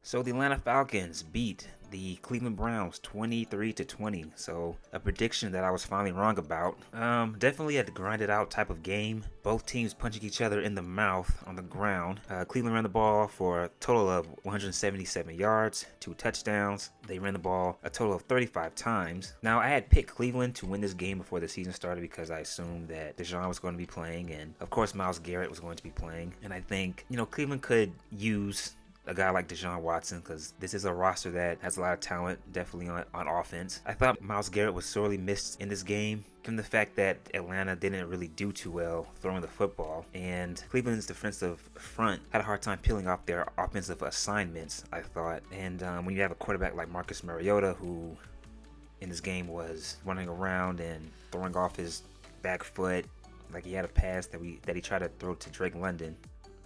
So the Atlanta Falcons beat the Cleveland Browns 23-20. So a prediction that I was finally wrong about. Definitely a grinded out type of game. Both teams punching each other in the mouth on the ground. Cleveland ran the ball for a total of 177 yards, 2 touchdowns. They ran the ball a total of 35 times. Now I had picked Cleveland to win this game before the season started because I assumed that Deshaun was going to be playing, and of course Myles Garrett was going to be playing. And I think Cleveland could use a guy like Deshaun Watson, because this is a roster that has a lot of talent, definitely on offense. I thought Myles Garrett was sorely missed in this game, given the fact that Atlanta didn't really do too well throwing the football, and Cleveland's defensive front had a hard time peeling off their offensive assignments, I thought. And when you have a quarterback like Marcus Mariota, who in this game was running around and throwing off his back foot, like he had a pass that he tried to throw to Drake London,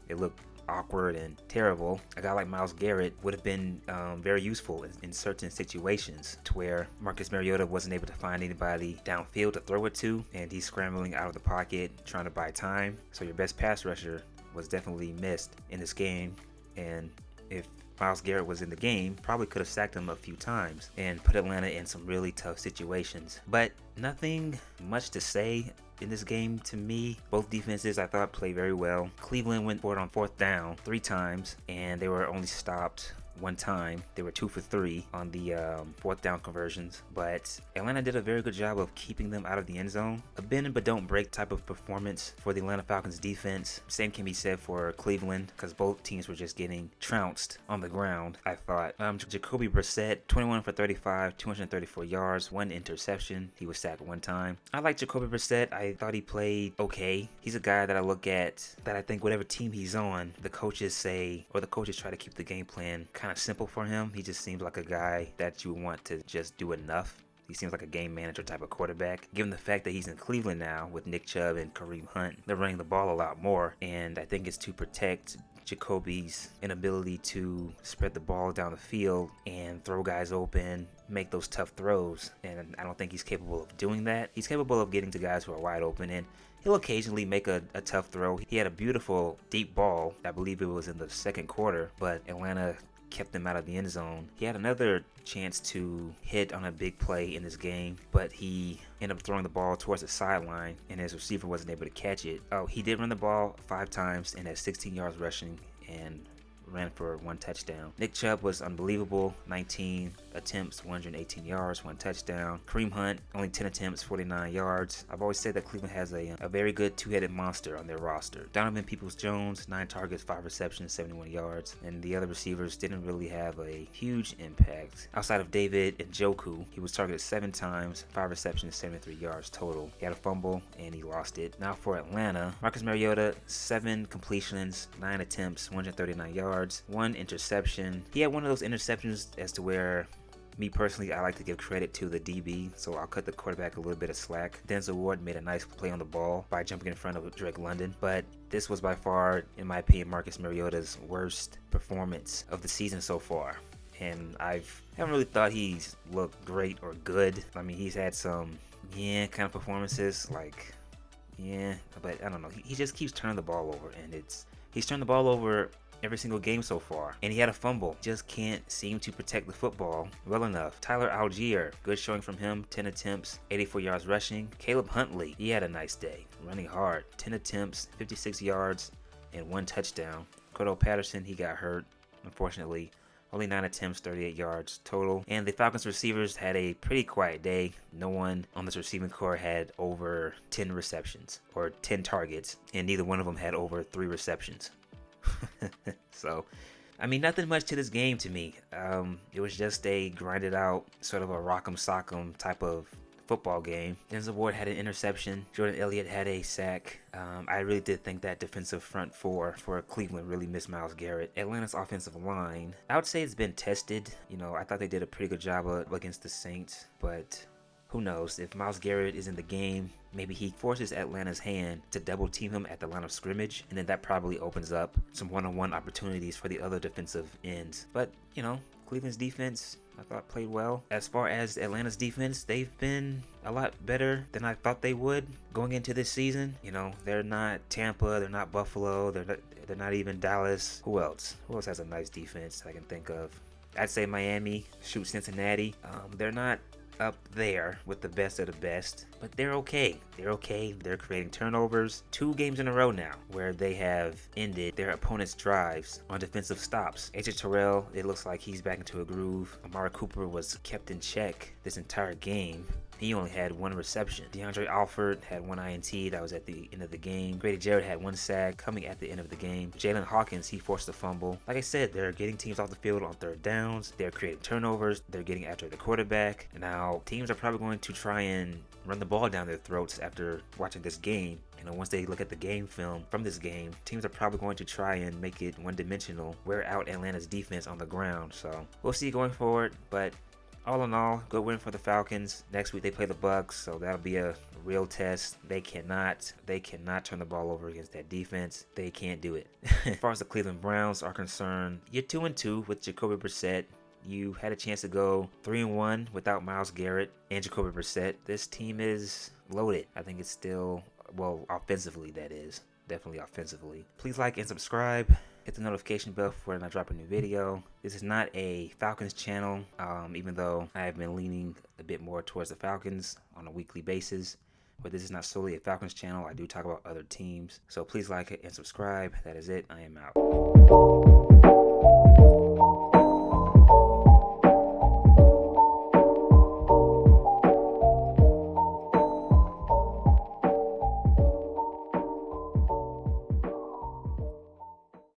it looked awkward and terrible. A guy like Myles Garrett would have been very useful in certain situations, to where Marcus Mariota wasn't able to find anybody downfield to throw it to, and he's scrambling out of the pocket trying to buy time. So your best pass rusher was definitely missed in this game, and if Myles Garrett was in the game, probably could have sacked him a few times and put Atlanta in some really tough situations. But nothing much to say in this game to me. Both defenses I thought played very well. Cleveland went for it on 4th down 3 times, and they were only stopped 1 time. They were 2 for 3 on the 4th down conversions, but Atlanta did a very good job of keeping them out of the end zone. A bend but don't break type of performance for the Atlanta Falcons defense. Same can be said for Cleveland, because both teams were just getting trounced on the ground, I thought. Jacoby Brissett, 21 for 35, 234 yards, 1 interception. He was sacked 1 time. I like Jacoby Brissett. I thought he played okay. He's a guy that I look at, that I think whatever team he's on, the coaches try to keep the game plan kind of simple for him. He just seems like a guy that you want to just do enough. He seems like a game manager type of quarterback. Given the fact that he's in Cleveland now with Nick Chubb and Kareem Hunt, they're running the ball a lot more, and I think it's to protect Jacoby's inability to spread the ball down the field and throw guys open, make those tough throws, and I don't think he's capable of doing that. He's capable of getting to guys who are wide open, and he'll occasionally make a tough throw. He had a beautiful deep ball, I believe it was in the 2nd quarter, but Atlanta kept him out of the end zone. He had another chance to hit on a big play in this game, but he ended up throwing the ball towards the sideline, and his receiver wasn't able to catch it. Oh, he did run the ball 5 times and had 16 yards rushing and ran for 1 touchdown. Nick Chubb was unbelievable. 19 attempts, 118 yards, 1 touchdown. Kareem Hunt, only 10 attempts, 49 yards. I've always said that Cleveland has a very good 2-headed monster on their roster. Donovan Peoples-Jones, 9 targets, 5 receptions, 71 yards. And the other receivers didn't really have a huge impact. Outside of David Njoku, he was targeted 7 times, 5 receptions, 73 yards total. He had a fumble and he lost it. Now for Atlanta, Marcus Mariota, 7 completions, 9 attempts, 139 yards. 1 interception. He had one of those interceptions as to where, me personally, I like to give credit to the DB, so I'll cut the quarterback a little bit of slack. Denzel Ward made a nice play on the ball by jumping in front of Drake London, but this was by far, in my opinion, Marcus Mariota's worst performance of the season so far. And I haven't really thought he's looked great or good. I mean, he's had some, kind of performances, but I don't know. He just keeps turning the ball over, and he's turned the ball over every single game so far, and he had a fumble. Just can't seem to protect the football well enough. Tyler Algier, good showing from him, 10 attempts, 84 yards rushing. Caleb Huntley, he had a nice day, running hard, 10 attempts, 56 yards, and 1 touchdown. Cordell Patterson, he got hurt, unfortunately. Only 9 attempts, 38 yards total. And the Falcons receivers had a pretty quiet day. No one on this receiving core had over 10 receptions or 10 targets, and neither one of them had over 3 receptions. So, I mean, nothing much to this game to me. It was just a grinded out, sort of a rock'em sock'em type of football game. Denzel Ward had an interception. Jordan Elliott had a sack. I really did think that defensive front four for Cleveland really missed Myles Garrett. Atlanta's offensive line, I would say it's been tested. I thought they did a pretty good job against the Saints, but who knows, if Myles Garrett is in the game, maybe he forces Atlanta's hand to double team him at the line of scrimmage, and then that probably opens up some one-on-one opportunities for the other defensive ends. But, you know, Cleveland's defense, I thought, played well. As far as Atlanta's defense, they've been a lot better than I thought they would going into this season. You know, they're not Tampa, they're not Buffalo, they're not even Dallas. Who else? Who else has a nice defense I can think of? I'd say Miami, shoot Cincinnati. They're not up there with the best of the best, but they're okay. They're okay. They're creating turnovers 2 games in a row now where they have ended their opponent's drives on defensive stops. AJ Terrell, it looks like he's back into a groove. Amari Cooper was kept in check this entire game. He only had 1 reception. DeAndre Alford had 1 INT. That was at the end of the game. Grady Jarrett had 1 sack coming at the end of the game. Jalen Hawkins, he forced a fumble. Like I said, they're getting teams off the field on 3rd downs. They're creating turnovers. They're getting after the quarterback. And now teams are probably going to try and run the ball down their throats after watching this game. You know, once they look at the game film from this game, teams are probably going to try and make it one-dimensional, wear out Atlanta's defense on the ground. So we'll see going forward, but all in all, good win for the Falcons. Next week they play the Bucs, so that'll be a real test. They cannot turn the ball over against that defense. They can't do it. As far as the Cleveland Browns are concerned, you're 2-2 with Jacoby Brissett. You had a chance to go 3-1 without Myles Garrett and Jacoby Brissett. This team is loaded. I think it's still, well, offensively that is. Definitely offensively. Please like and subscribe. Hit the notification bell for when I drop a new video. This is not a Falcons channel, even though I have been leaning a bit more towards the Falcons on a weekly basis. But this is not solely a Falcons channel. I do talk about other teams. So please like it and subscribe. That is it. I am out.